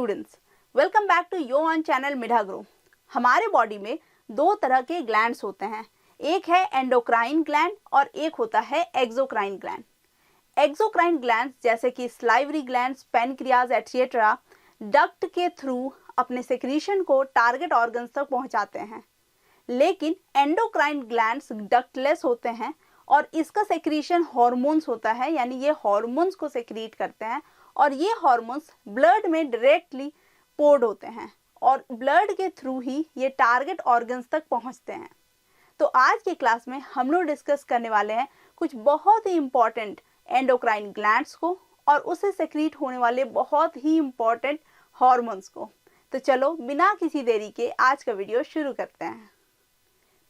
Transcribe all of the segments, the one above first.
Students, welcome back to your own channel मिडा ग्रो। हमारे बॉडी में दो तरह के ग्लैंड्स होते हैं, एक है एंडोक्राइन ग्लैंड और एक होता है एक्सोक्राइन ग्लैंड। एक्सोक्राइन ग्लैंड्स जैसे कि salivary glands, pancreas etcetera duct के थ्रू अपने सेक्रीशन को टारगेट ऑर्गन्स तक पहुंचाते हैं, लेकिन एंडोक्राइन ग्लैंड्स डक्टलेस होते हैं और इसका सेक्रीशन हार्मोन्स होता है, यानी ये हार्मोन्स को सेक्रीट करते हैं और ये हार्मोन्स ब्लड में डायरेक्टली पोर्ड होते हैं और ब्लड के थ्रू ही ये टारगेट ऑर्गन्स तक पहुंचते हैं। तो आज की क्लास में हम लोग डिस्कस करने वाले हैं कुछ बहुत ही इंपॉर्टेंट एंडोक्राइन ग्लैंड्स को और उससे सेक्रीट होने वाले बहुत ही इंपॉर्टेंट हार्मोन्स को। तो चलो बिना किसी देरी के आज का वीडियो शुरू करते हैं।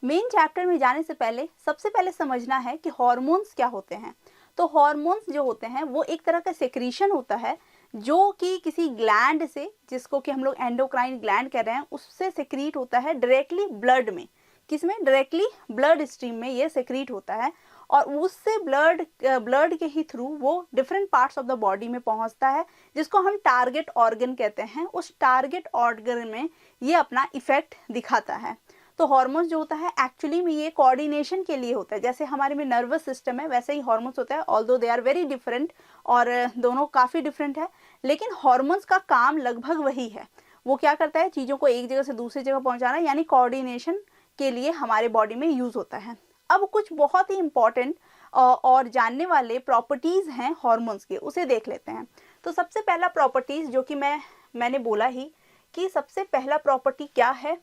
मेन चैप्टर में जाने से पहले सबसे पहले समझना है कि हार्मोन्स क्या होते हैं। तो हार्मोन्स जो होते हैं वो एक तरह का सेक्रीशन होता है जो कि किसी ग्लैंड से, जिसको कि हम लोग एंडोक्राइन ग्लैंड कह रहे हैं, उससे सेक्रीट होता है डायरेक्टली ब्लड में। किसमें? डायरेक्टली ब्लड स्ट्रीम में ये सेक्रीट होता है और उससे ब्लड के ही थ्रू वो different parts of the body में पहुंचता है, जिसको हम टारगेट ऑर्गन कहते हैं। उस टारगेट ऑर्गन में ये अपना इफेक्ट दिखाता है। तो हार्मोन्स जो होता है एक्चुअली में ये कोऑर्डिनेशन के लिए होता है। जैसे हमारे में नर्वस सिस्टम है वैसे ही हार्मोन्स होता है, although they are very different और दोनों काफ़ी डिफरेंट है, लेकिन हार्मोन्स का काम लगभग वही है। वो क्या करता है? चीज़ों को एक जगह से दूसरी जगह पहुंचाना, यानी कोऑर्डिनेशन के लिए हमारे बॉडी में यूज़ होता है। अब कुछ बहुत ही इंपॉर्टेंट और जानने वाले प्रॉपर्टीज़ हैं हार्मोन्स के, उसे देख लेते हैं। तो सबसे पहला प्रॉपर्टीज़ जो कि मैंने बोला ही कि सबसे पहला प्रॉपर्टी क्या है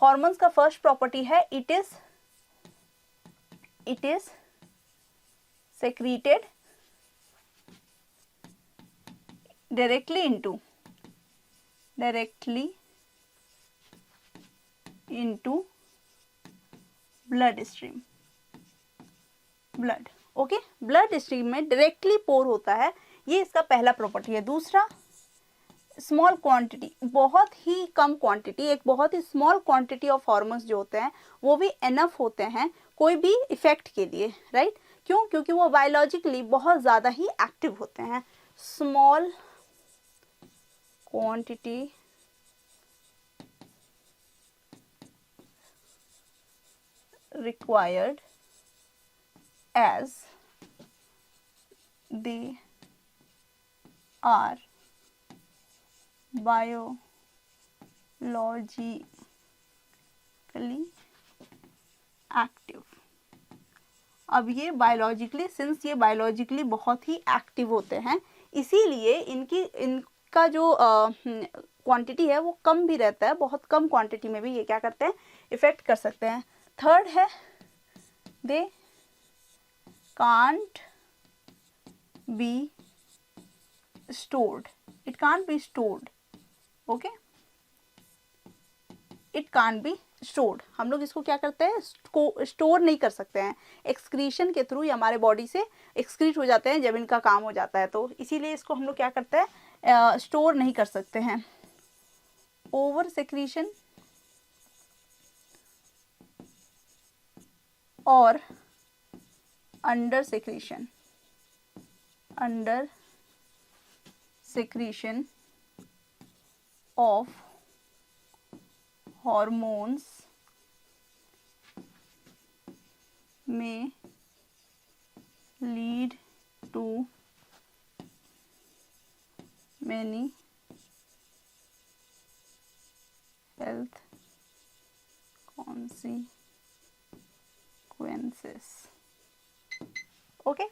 हार्मोन्स का, फर्स्ट प्रॉपर्टी है it is secreted directly into blood stream. Okay, blood stream में डायरेक्टली पोर होता है, ये इसका पहला प्रॉपर्टी है। दूसरा, स्मॉल क्वांटिटी, बहुत ही कम क्वांटिटी, एक बहुत ही स्मॉल क्वांटिटी ऑफ हार्मोन्स जो होते हैं वो भी एनफ होते हैं कोई भी इफेक्ट के लिए, राइट? क्यों? क्योंकि वो बायोलॉजिकली बहुत ज़्यादा ही एक्टिव होते हैं। Small quantity required as they are biologically active। अब ये बायोलॉजिकली, सिंस ये बायोलॉजिकली बहुत ही एक्टिव होते हैं, इसीलिए इनका जो क्वांटिटी है वो कम भी रहता है। बहुत कम क्वांटिटी में भी ये क्या करते हैं? इफेक्ट कर सकते हैं। थर्ड है they can't be stored. It can't be stored. Okay, it can't be stored. हम लोग इसको क्या करते हैं? स्टोर नहीं कर सकते हैं। एक्सक्रीशन के थ्रू ये हमारे बॉडी से एक्सक्रीट हो जाते हैं जब इनका काम हो जाता है, तो इसीलिए इसको हम लोग क्या करते हैं? स्टोर नहीं कर सकते हैं। ओवर सेक्रीशन और अंडर सेक्रीशन ऑफ हार्मोन्स में lead to many health consequences। Okay,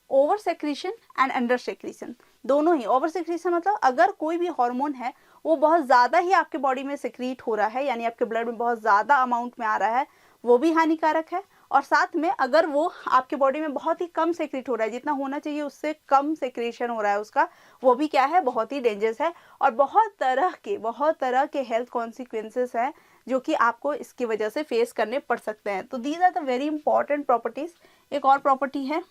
over secretion and under secretion दोनों ही। ओवर सेक्रीशन मतलब अगर कोई भी हार्मोन है वो बहुत ज़्यादा ही आपके बॉडी में सेक्रीट हो रहा है, यानी आपके ब्लड में बहुत ज़्यादा अमाउंट में आ रहा है, वो भी हानिकारक है। और साथ में अगर वो आपके बॉडी में बहुत ही कम सेक्रेट हो रहा है, जितना होना चाहिए उससे कम सेक्रेशन हो रहा है उसका, वो भी क्या है? बहुत ही डेंजरस है और बहुत तरह के हेल्थ कॉन्सिक्वेंसेस हैं जो कि आपको इसकी वजह से फेस करने पड़ सकते हैं। तो these are the very important properties. एक और प्रॉपर्टी है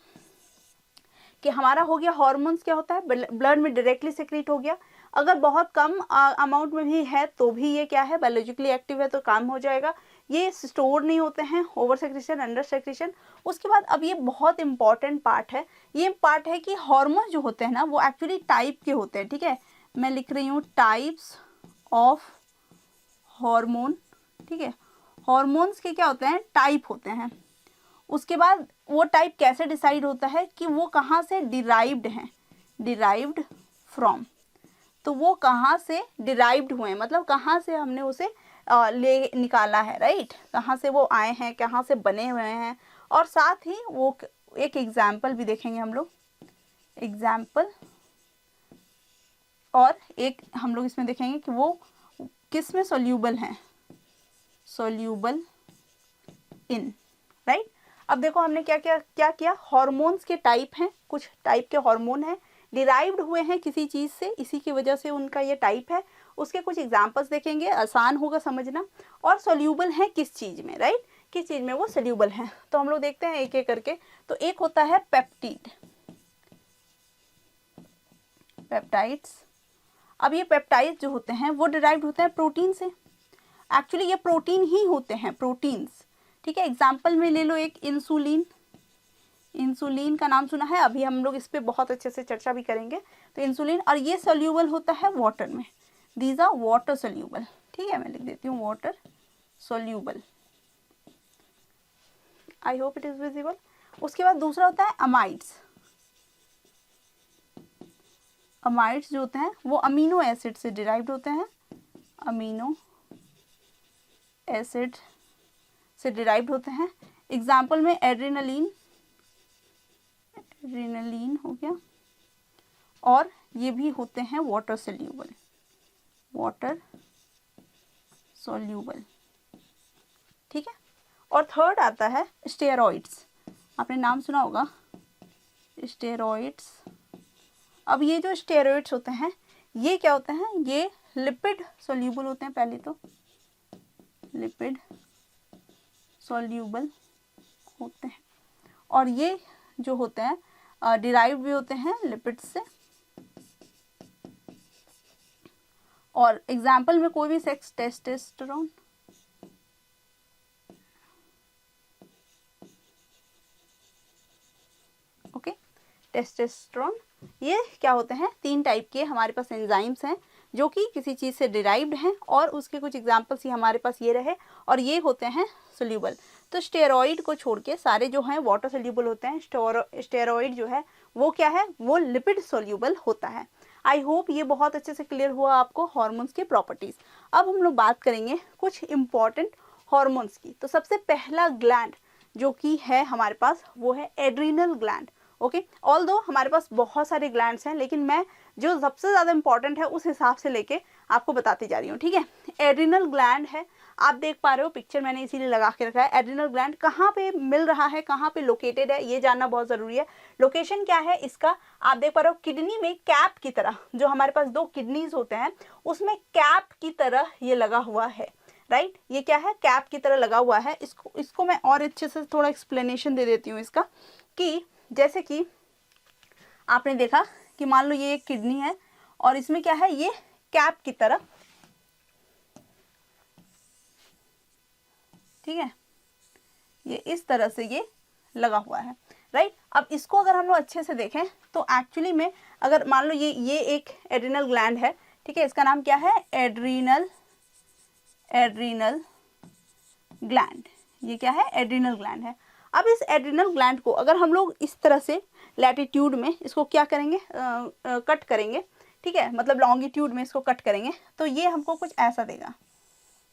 कि हमारा हो गया हार्मोन्स क्या होता है? ब्लड में डायरेक्टली सेक्रेट हो गया। अगर बहुत कम अमाउंट में भी है तो भी ये क्या है? बायोलॉजिकली एक्टिव है तो काम हो जाएगा। ये स्टोर नहीं होते हैं, ओवर सेक्रेशन, अंडर सेक्रेशन। उसके बाद अब ये बहुत इंपॉर्टेंट पार्ट है, ये पार्ट है कि हार्मोन्स जो होते हैं ना वो एक्चुअली टाइप के होते हैं, ठीक है? मैं लिख रही हूँ टाइप्स ऑफ हार्मोन, ठीक है। हार्मोन्स के क्या होते हैं, टाइप होते हैं। उसके बाद वो टाइप कैसे डिसाइड होता है कि वो कहाँ से डिराइव्ड हैं, डिराइव्ड फ्रॉम, तो वो कहाँ से डिराइव्ड हुए हैं, मतलब कहाँ से हमने उसे ले निकाला है, राइट, कहाँ से वो आए हैं, कहाँ से बने हुए हैं। और साथ ही वो एक एग्जाम्पल भी देखेंगे हम लोग, एग्जाम्पल, और एक हम लोग इसमें देखेंगे कि वो किस में सोल्यूबल हैं, सोल्यूबल इन, राइट। अब देखो हमने क्या किया, हार्मोन्स के टाइप हैं, कुछ टाइप के हार्मोन हैं, डिराइव्ड हुए हैं किसी चीज़ से, इसी की वजह से उनका ये टाइप है। उसके कुछ एग्जांपल्स देखेंगे, आसान होगा समझना। और सोल्यूबल है किस चीज़ में, राइट, किस चीज़ में वो सोल्यूबल है। तो हम लोग देखते हैं एक एक करके। तो एक होता है पेप्टिड, पेप्टाइड्स। अब ये पेप्टाइड्स जो होते हैं वो डिराइव्ड होते हैं प्रोटीन से। एक्चुअली ये प्रोटीन ही होते हैं, प्रोटीन्स, ठीक है। एग्जाम्पल में ले लो एक इंसुलिन, इंसुलिन का नाम सुना है, अभी हम लोग इस पर बहुत अच्छे से चर्चा भी करेंगे। तो इंसुलिन, और ये सोल्यूबल होता है वाटर में, दीज आर वाटर सोल्यूबल, ठीक है। मैं लिख देती हूँ water soluble, I hope it is visible. उसके बाद दूसरा होता है अमाइड्स। अमाइड्स जो होते हैं वो अमीनो एसिड से डिराइव्ड होते हैं, अमीनो एसिड से डिराइव्ड होते हैं। एग्जाम्पल में एड्रेनलिन, एड्रेनलिन हो गया, और ये भी होते हैं वाटर सोल्यूबल, वाटर सोल्यूबल, ठीक है। और थर्ड आता है स्टेरॉइड्स, आपने नाम सुना होगा स्टेरॉइड्स। अब ये जो स्टेरॉइड्स होते हैं ये क्या होते हैं, ये लिपिड सोल्यूबल होते हैं, पहले तो लिपिड सोल्यूबल होते हैं, और ये जो होते हैं डिराइव्ड भी होते हैं लिपिड्स से। और एग्जाम्पल में कोई भी सेक्स, टेस्टोस्टेरोन, ओके, टेस्टोस्टेरोन। ये क्या होते हैं, 3 टाइप के हमारे पास एंजाइम्स हैं जो कि किसी चीज़ से डिराइव्ड हैं, और उसके कुछ एग्जाम्पल्स ही हमारे पास ये रहे, और ये होते हैं सोल्यूबल। तो स्टेरॉइड को छोड़ के सारे जो हैं वाटर सोल्यूबल होते हैं। स्टेरॉइड जो है वो क्या है, वो लिपिड सोल्यूबल होता है। आई होप ये बहुत अच्छे से क्लियर हुआ आपको हार्मोन्स की प्रॉपर्टीज़। अब हम लोग बात करेंगे कुछ इंपॉर्टेंट हार्मोन्स की। तो सबसे पहला ग्लैंड जो कि है हमारे पास वो है एड्रीनल ग्लैंड, ओके। ऑल्दो हमारे पास बहुत सारे ग्लैंड्स हैं, लेकिन मैं जो सबसे ज़्यादा इंपॉर्टेंट है उस हिसाब से लेके आपको बताती जा रही हूँ, ठीक है। एड्रीनल ग्लैंड है, आप देख पा रहे हो पिक्चर मैंने इसीलिए लगा के रखा है। एड्रीनल ग्लैंड कहाँ पे मिल रहा है, कहाँ पे लोकेटेड है, ये जानना बहुत ज़रूरी है। लोकेशन क्या है इसका, आप देख पा रहे हो किडनी में कैप की तरह, जो हमारे पास 2 किडनीज होते हैं उसमें कैप की तरह ये लगा हुआ है, राइट। ये क्या है, कैप की तरह लगा हुआ है। इसको मैं और अच्छे से थोड़ा एक्सप्लेनेशन दे देती हूँ इसका, कि जैसे कि आपने देखा कि मान लो ये एक किडनी है और इसमें क्या है, ये कैप की तरह, ठीक है, ये इस तरह से ये लगा हुआ है, राइट। अब इसको अगर हम लोग अच्छे से देखें तो एक्चुअली में अगर मान लो ये एक एड्रीनल ग्लैंड है, ठीक है, इसका नाम क्या है, एड्रीनल ग्लैंड। ये क्या है, एड्रीनल ग्लैंड है। अब इस एड्रीनल ग्लैंड को अगर हम लोग इस तरह से लैटिट्यूड में इसको क्या करेंगे, कट करेंगे, ठीक है, मतलब लॉन्गिट्यूड में इसको कट करेंगे, तो ये हमको कुछ ऐसा देगा,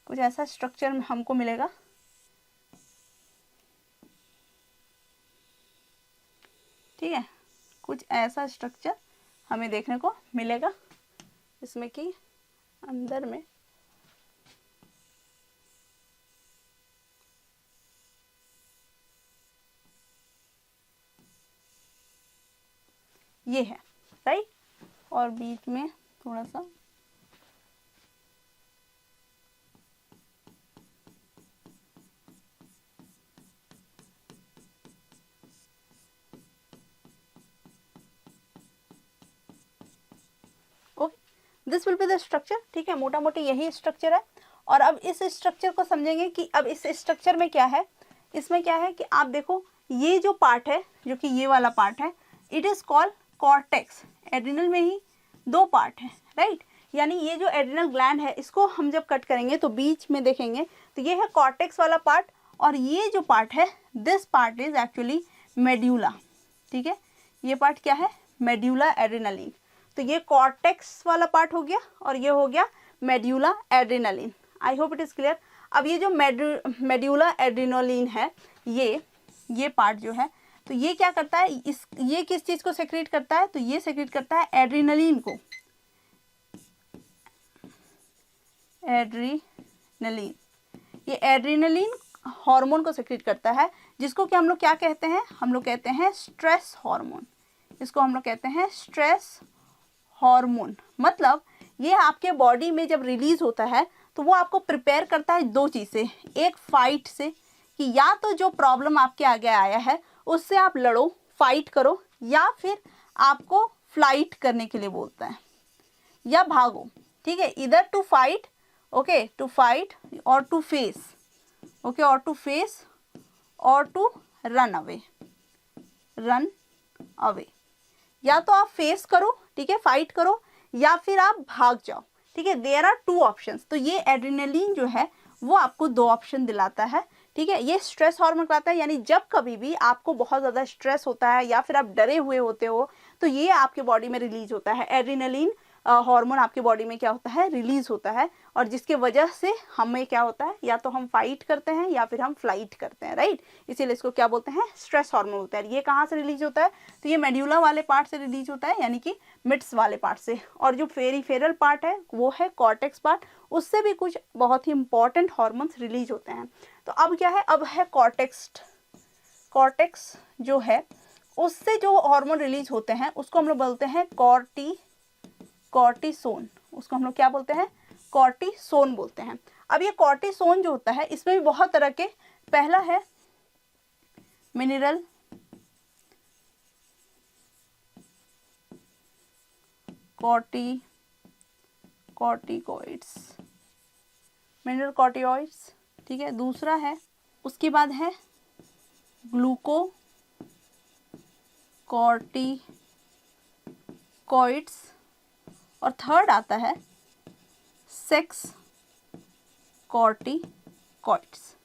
कुछ ऐसा स्ट्रक्चर हमको मिलेगा, ठीक है, कुछ ऐसा स्ट्रक्चर हमें देखने को मिलेगा, इसमें कि अंदर में ये है, राइट, और बीच में थोड़ा सा this will be the structure, ठीक है, मोटा मोटी यही स्ट्रक्चर है। और अब इस स्ट्रक्चर को समझेंगे कि अब इस स्ट्रक्चर में क्या है, इसमें क्या है कि आप देखो ये जो पार्ट है, जो कि ये वाला पार्ट है, it is called cortex. Adrenal में ही 2 पार्ट है, राइट। यानी ये जो एड्रिनल ग्लैंड है इसको हम जब कट करेंगे तो बीच में देखेंगे तो ये है कॉर्टेक्स वाला पार्ट, और ये जो पार्ट है this part is actually medulla, ठीक है। ये पार्ट क्या है, मेड्यूला एड्रेनालिन। तो ये कॉर्टेक्स वाला पार्ट हो गया और ये हो गया medulla adrenaline. I hope it is clear. अब ये जो मेड्यूला एड्रेनालिन है ये पार्ट जो है, तो ये क्या करता है, ये किस चीज को सेक्रेट करता है, तो ये सेक्रेट करता है एड्रेनालिन को, एड्रेनालिन। ये एड्रेनालिन हार्मोन को सेक्रेट करता है, जिसको कि हम लोग क्या कहते हैं, हम लोग कहते हैं स्ट्रेस हार्मोन। इसको हम लोग कहते हैं स्ट्रेस हार्मोन। मतलब ये आपके बॉडी में जब रिलीज होता है तो वो आपको प्रिपेयर करता है दो चीज़ से, एक फाइट से, कि या तो जो प्रॉब्लम आपके आगे आया है उससे आप लड़ो, फाइट करो, या फिर आपको फ्लाइट करने के लिए बोलता है, या भागो, ठीक है। इधर to fight, okay, to fight और टू फेस, ओके, और टू फेस और to run away, run away. या तो आप फेस करो, ठीक है, फाइट करो, या फिर आप भाग जाओ, ठीक है। There are two options. तो ये एड्रेनालिन जो है वो आपको दो ऑप्शन दिलाता है, ठीक है। ये स्ट्रेस हार्मोन कहलाता है, यानी जब कभी भी आपको बहुत ज़्यादा स्ट्रेस होता है या फिर आप डरे हुए होते हो तो ये आपके बॉडी में रिलीज होता है, एड्रेनालिन हार्मोन आपके बॉडी में क्या होता है, रिलीज होता है, और जिसके वजह से हमें क्या होता है, या तो हम फाइट करते हैं या फिर हम फ्लाइट करते हैं, राइट। इसीलिए इसको क्या बोलते हैं, स्ट्रेस हार्मोन होता है। ये कहाँ से रिलीज होता है, तो ये मेड्यूला वाले पार्ट से रिलीज होता है, यानी कि मिड्स वाले पार्ट से, और जो पेरिफेरल पार्ट है वो है कॉर्टेक्स पार्ट, उससे भी कुछ बहुत ही इंपॉर्टेंट हार्मोन्स रिलीज होते हैं। तो अब क्या है, अब है कॉर्टेक्स जो है उससे जो हार्मोन रिलीज होते हैं उसको हम लोग बोलते हैं कॉर्टिसोन। उसको हम लोग क्या बोलते हैं, कॉर्टिसोन बोलते हैं। अब ये कॉर्टिसोन जो होता है इसमें भी बहुत तरह के, पहला है मिनरल कॉर्टिकॉइड्स, मिनरल कॉर्टिकॉइड्स, ठीक है। दूसरा है, उसके बाद है ग्लूकोकॉर्टिकॉइड्स, और थर्ड आता है सेक्स कॉर्टिकॉइड्स।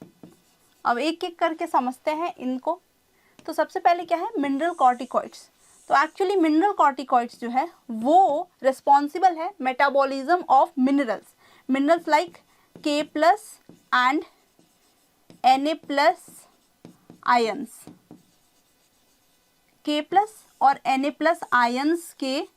अब एक एक करके समझते हैं इनको। तो सबसे पहले क्या है, मिनरल कॉर्टिकॉइड्स। तो एक्चुअली मिनरल कॉर्टिकॉइड्स जो है वो रिस्पॉन्सिबल है metabolism of minerals like K+ and Na+ ions. K+ और Na+ आयंस के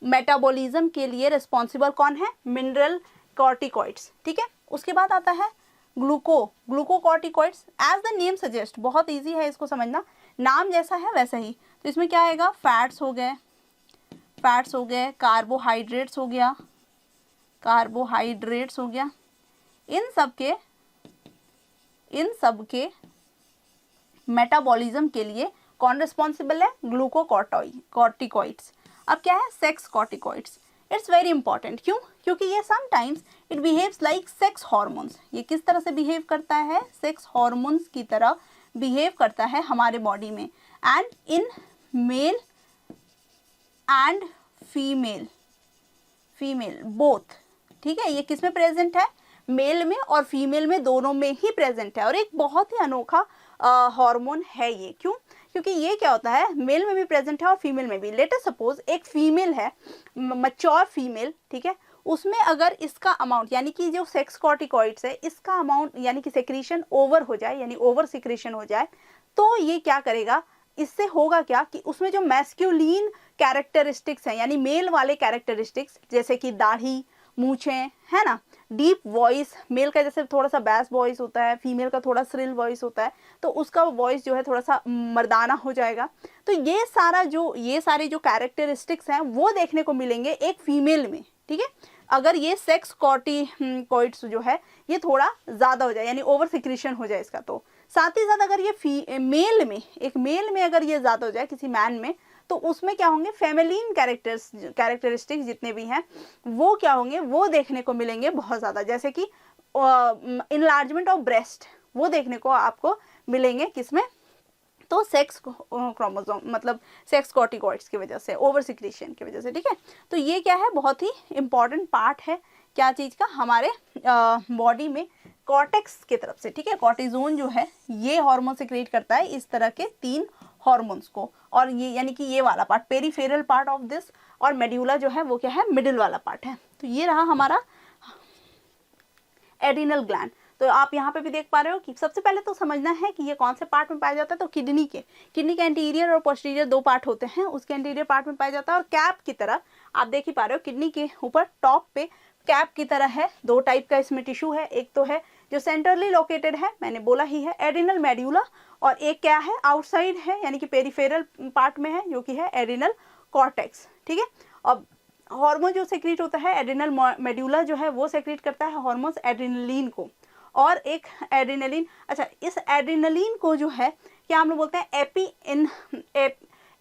मेटाबॉलिज्म के लिए रिस्पॉन्सिबल कौन है, मिनरल कॉर्टिकॉइड्स, ठीक है। उसके बाद आता है glucocorticoids. As the name suggest, बहुत इजी है इसको समझना, नाम जैसा है वैसा ही। तो इसमें क्या आएगा, फैट्स हो गए, कार्बोहाइड्रेट्स हो गया, इन सब के मेटाबॉलिज्म के लिए कौन रिस्पॉन्सिबल है, ग्लूकोकॉर्टिकॉइड्स। अब क्या है, sex corticoids. It's very important, क्यों, क्योंकि ये sometimes it behaves like sex hormones. ये किस तरह से बिहेव करता है, सेक्स हॉर्मोन्स की तरह बिहेव करता है हमारे बॉडी में, and in male and female both, ठीक है। ये किस में प्रेजेंट है, मेल में और फीमेल में, दोनों में ही प्रेजेंट है, और एक बहुत ही अनोखा हार्मोन है ये। क्यों, क्योंकि ये क्या होता है, मेल में भी प्रेजेंट है और फीमेल में भी। लेट अस सपोज एक फीमेल है, मैच्योर फीमेल, ठीक है, उसमें अगर इसका अमाउंट, यानी कि जो सेक्स कॉर्टिकॉइड्स है इसका अमाउंट, यानी कि सेक्रीशन ओवर हो जाए, यानी ओवर सिक्रेशन हो जाए, तो ये क्या करेगा, इससे होगा क्या कि उसमें जो मैस्कुलिन कैरेक्टरिस्टिक्स हैं, यानी मेल वाले कैरेक्टरिस्टिक्स, जैसे कि दाढ़ी, मूछें, है ना, डीप वॉइस, मेल का जैसे थोड़ा सा बैस वॉइस होता है, फीमेल का थोड़ा श्रिल वॉइस होता है, तो उसका वॉइस जो है थोड़ा सा मर्दाना हो जाएगा। तो ये सारे जो कैरेक्टरिस्टिक्स हैं वो देखने को मिलेंगे एक फीमेल में, ठीक है, अगर ये सेक्स कॉर्टिकॉइड्स जो है ये थोड़ा ज़्यादा हो जाए, यानी ओवर सिक्रीशन हो जाए इसका। तो साथ ही साथ अगर ये मेल में अगर ये ज़्यादा हो जाए किसी मैन में, तो उसमें क्या होंगे, फेमिनिन कैरेक्टरिस्टिक्स जितने भी हैं वो क्या होंगे, वो देखने को मिलेंगे बहुत ज़्यादा, जैसे कि इनलार्जमेंट ऑफ ब्रेस्ट, वो देखने को आपको मिलेंगे किसमें, तो सेक्स क्रोमोसोम मतलब सेक्स कॉर्टिकॉइड्स की वजह से, ओवर सिक्रीशन की वजह से, ठीक है। तो ये क्या है, बहुत ही इंपॉर्टेंट पार्ट है क्या चीज़ का, हमारे बॉडी में कॉर्टेक्स की तरफ से, ठीक है। कॉर्टिजोन जो है ये हार्मोन सिक्रेट करता है इस तरह के 3 हॉर्मोन्स को, और ये यानी कि ये वाला part peripheral part of this, और मेड्यूला जो है वो क्या है, मिडिल वाला पार्ट है। तो ये रहा हमारा एड्रिनल ग्लैंड। तो आप यहाँ पे भी देख पा रहे हो कि सबसे पहले तो समझना है कि ये कौन से पार्ट में पाया जाता है। तो किडनी के एंटीरियर और पोस्टीरियर 2 पार्ट होते हैं, उसके एंटीरियर पार्ट में पाया जाता है, और कैप की तरह आप देख ही पा रहे हो किडनी के ऊपर टॉप पे कैप की तरह है। 2 टाइप का इसमें टिश्यू है, एक तो है जो सेंट्रली लोकेटेड है, मैंने बोला ही है, एड्रिनल मेड्यूला, और एक क्या है, आउटसाइड है यानी कि पेरिफेरल पार्ट में है, जो कि है एड्रिनल कॉर्टेक्स, ठीक है। अब हार्मोन जो सेक्रेट होता है, एड्रिनल मेड्यूला जो है वो सेक्रेट करता है हार्मोन्स एड्रिनलिन को, और एक एड्रिनलिन, अच्छा इस एड्रिनलिन को जो है क्या हम लोग बोलते हैं,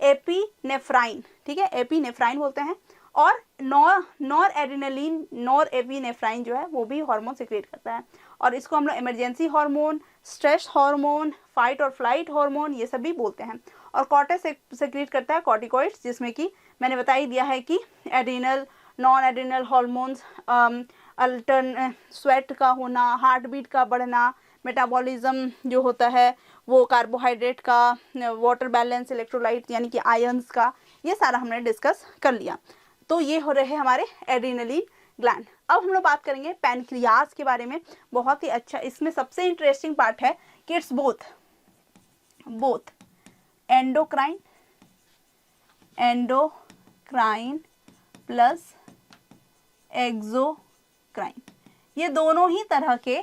एपीनेफ्राइन, ठीक है, एपीनेफ्राइन बोलते हैं। और नॉर एपीनेफ्राइन जो है वो भी हार्मोन सिक्रेट करता है, और इसको हम लोग emergency hormone, stress hormone, fight और फ्लाइट हार्मोन ये सभी बोलते हैं। और कॉर्टेक्स सेक्रेट करता है कॉर्टिकॉइड्स, जिसमें कि मैंने बता ही दिया है कि एड्रिनल, नॉन एड्रिनल हार्मोन्स, अल्टर्न स्वेट का होना, हार्ट बीट का बढ़ना, मेटाबॉलिज्म जो होता है वो कार्बोहाइड्रेट का, वाटर बैलेंस, इलेक्ट्रोलाइट यानी कि आयंस का, ये सारा हमने डिस्कस कर लिया। तो ये हो रहे हैं हमारे एड्रिनलिन ग्लैंड। अब हम लोग बात करेंगे पैनक्रियाज के बारे में। बहुत ही अच्छा, इसमें सबसे इंटरेस्टिंग पार्ट है कि it's both endocrine plus exocrine, ये दोनों ही तरह के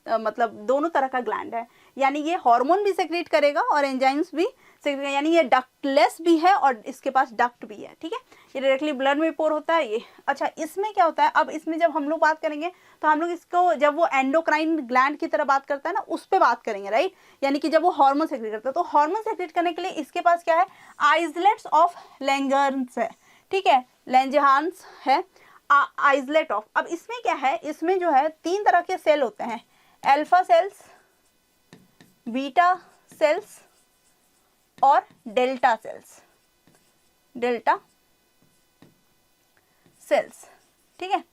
मतलब दोनों तरह का ग्लैंड है, यानी ये हार्मोन भी सेक्रेट करेगा और एंजाइम्स भी सेक्रेट, यानी ये डक्टलेस भी है और इसके पास डक्ट भी है, ठीक है। ये डायरेक्टली ब्लड में पोर होता है ये। अच्छा, इसमें क्या होता है, अब इसमें जब हम लोग बात करेंगे तो हम लोग इसको, जब वो एंडोक्राइन ग्लैंड की तरह बात करता है ना, उस पर बात करेंगे, राइट, यानी कि जब वो हार्मोन सेक्रेट करता है। तो हार्मोन सेक्रेट करने के लिए इसके पास क्या है, आइसलेट्स ऑफ लैंगर्स है, ठीक है, लैंजहांस है, आइसलेट ऑफ। अब इसमें क्या है, इसमें जो है 3 तरह के सेल होते हैं, अल्फा सेल्स, बीटा सेल्स और डेल्टा सेल्स, ठीक है।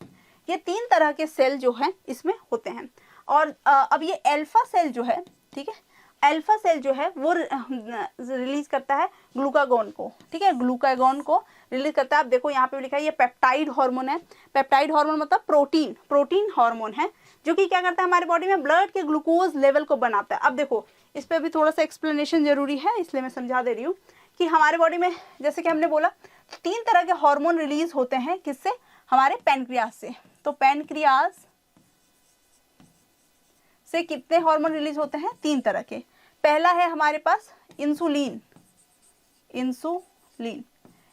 ये 3 तरह के सेल जो हैं इसमें होते हैं। और अब ये अल्फा सेल जो है, ठीक है, अल्फा सेल जो है वो रिलीज करता है ग्लूकागोन को, ठीक है, ग्लूकागोन को रिलीज करता है। आप देखो यहाँ पे लिखा है ये पेप्टाइड हार्मोन है। पेप्टाइड हार्मोन मतलब प्रोटीन हार्मोन है, जो कि क्या करता है, हमारे बॉडी में ब्लड के ग्लूकोज लेवल को बनाता है। अब देखो इस पर भी थोड़ा सा एक्सप्लेनेशन जरूरी है, इसलिए मैं समझा दे रही हूँ कि हमारे बॉडी में, जैसे कि हमने बोला, 3 तरह के हार्मोन रिलीज होते हैं, किससे, हमारे पैनक्रियाज से। तो पैनक्रियाज से कितने हार्मोन रिलीज होते हैं, 3 तरह के। पहला है हमारे पास इंसुलिन,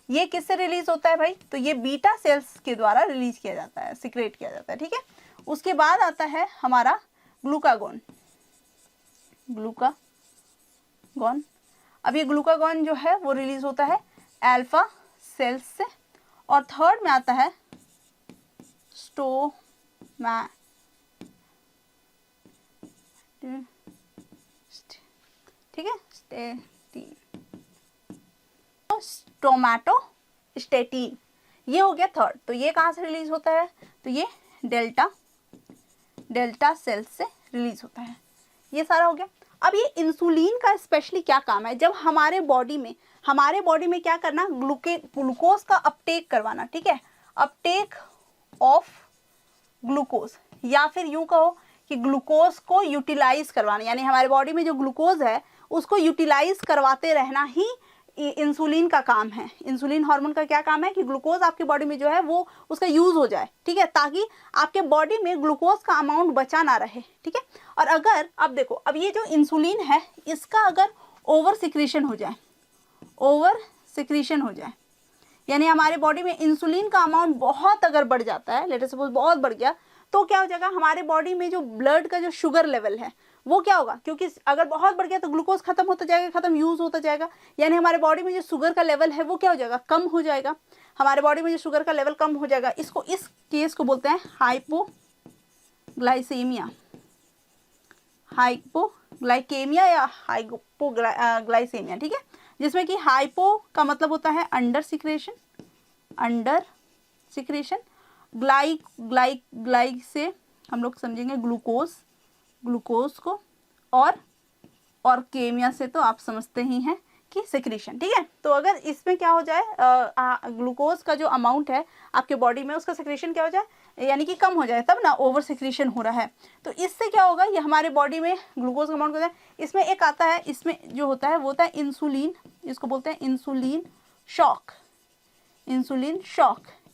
ये किससे रिलीज होता है भाई, तो ये बीटा सेल्स के द्वारा रिलीज किया जाता है, सिक्रेट किया जाता है, ठीक है। उसके बाद आता है हमारा ग्लूकागोन। अब ये ग्लूकागोन जो है वो रिलीज होता है अल्फा सेल्स से। और थर्ड में आता है ठीक है, स्टोमैटोस्टेटिन, ये हो गया थर्ड। तो ये कहाँ से रिलीज होता है, तो ये डेल्टा सेल्स से रिलीज होता है। ये सारा हो गया। अब ये इंसुलिन का स्पेशली क्या काम है, जब हमारे बॉडी में क्या करना, ग्लूकोज का अपटेक करवाना, ठीक है, अपटेक ऑफ ग्लूकोज, या फिर यूं कहो कि ग्लूकोज को यूटिलाइज करवाना, यानी हमारे बॉडी में जो ग्लूकोज है उसको यूटिलाइज करवाते रहना ही इंसुलिन का काम है। इंसुलिन हार्मोन का क्या काम है कि ग्लूकोज आपके बॉडी में जो है वो उसका यूज हो जाए, ठीक है, ताकि आपके बॉडी में ग्लूकोज का अमाउंट बचा ना रहे, ठीक है। और अगर अब देखो, अब ये जो इंसुलिन है इसका अगर ओवर सिक्रीशन हो जाए, यानी हमारे बॉडी में इंसुलिन का अमाउंट बहुत अगर बढ़ जाता है, लेट अस सपोज बहुत बढ़ गया, तो क्या हो जाएगा, हमारे बॉडी में जो ब्लड का जो शुगर लेवल है वो क्या होगा, क्योंकि अगर बहुत बढ़ गया तो ग्लूकोज खत्म होता जाएगा, यूज होता जाएगा, यानी हमारे बॉडी में जो शुगर का लेवल है वो क्या हो जाएगा, कम हो जाएगा। हमारे बॉडी में जो शुगर का लेवल कम हो जाएगा, इसको, इस केस को बोलते हैं हाइपोग्लाइकेमिया या हाइपोग्लाइसेमिया, ठीक है, जिसमें कि हाइपो का मतलब होता है अंडर सिक्रेशन, ग्लाई से हम लोग समझेंगे ग्लूकोज को, और केमिया से तो आप समझते ही हैं कि सिक्रीशन, ठीक है। तो अगर इसमें क्या हो जाए, ग्लूकोज का जो अमाउंट है आपके बॉडी में उसका सिक्रीशन क्या हो जाए, यानी कि कम हो जाए, तब ना ओवर सिक्रीशन हो रहा है, तो इससे क्या होगा, ये हमारे बॉडी में ग्लूकोज का अमाउंट हो जाए। इसमें एक आता है, इसमें जो होता है वो होता है इंसुलिन, इसको बोलते हैं इंसुलिन शॉक।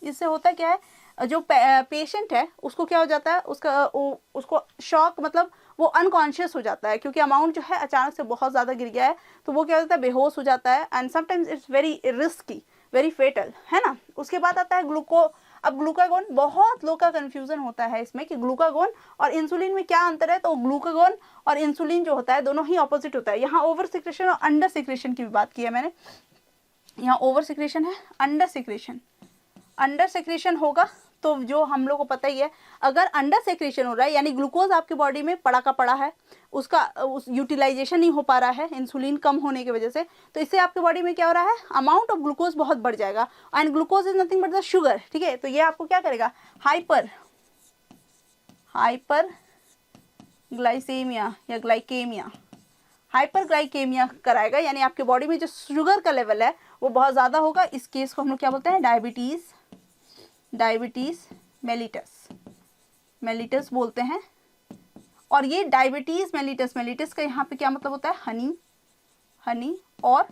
इससे होता क्या है, जो पेशेंट है उसको क्या हो जाता है, उसको शॉक मतलब वो अनकॉन्शियस हो जाता है, क्योंकि अमाउंट जो है अचानक से बहुत ज़्यादा गिर गया है, तो वो क्या होता है, बेहोश हो जाता है, and sometimes it's very risky, very fatal, है ना। उसके बाद आता है अब ग्लूकागोन, बहुत लोग का कन्फ्यूजन होता है इसमें कि ग्लूकागोन और इंसुलिन में क्या अंतर है। तो ग्लूकागोन और इंसुलिन जो होता है दोनों ही ऑपोजिट होता है। यहाँ ओवर सिक्रेशन और अंडर सिक्रेशन की भी बात की है मैंने, यहाँ ओवर सिक्रेशन है, अंडर सिक्रेशन होगा तो जो हम लोग को पता ही है, अगर अंडर सेक्रेशन हो रहा है यानी ग्लूकोज आपके बॉडी में पड़ा का पड़ा है, उस यूटिलाइजेशन नहीं हो पा रहा है इंसुलिन कम होने की वजह से, तो इससे आपके बॉडी में क्या हो रहा है, अमाउंट ऑफ ग्लूकोज बहुत बढ़ जाएगा, and glucose is nothing but the sugar, ठीक है। तो ये आपको क्या करेगा, हाइपरग्लाइसेमिया या हाइपरग्लाइकेमिया कराएगा, यानी आपके बॉडी में जो शुगर का लेवल है वो बहुत ज़्यादा होगा। इस केस को हम लोग क्या बोलते हैं, डायबिटीज़ मेलिटस बोलते हैं। और ये डायबिटीज़ मेलिटस का यहाँ पे क्या मतलब होता है, हनी और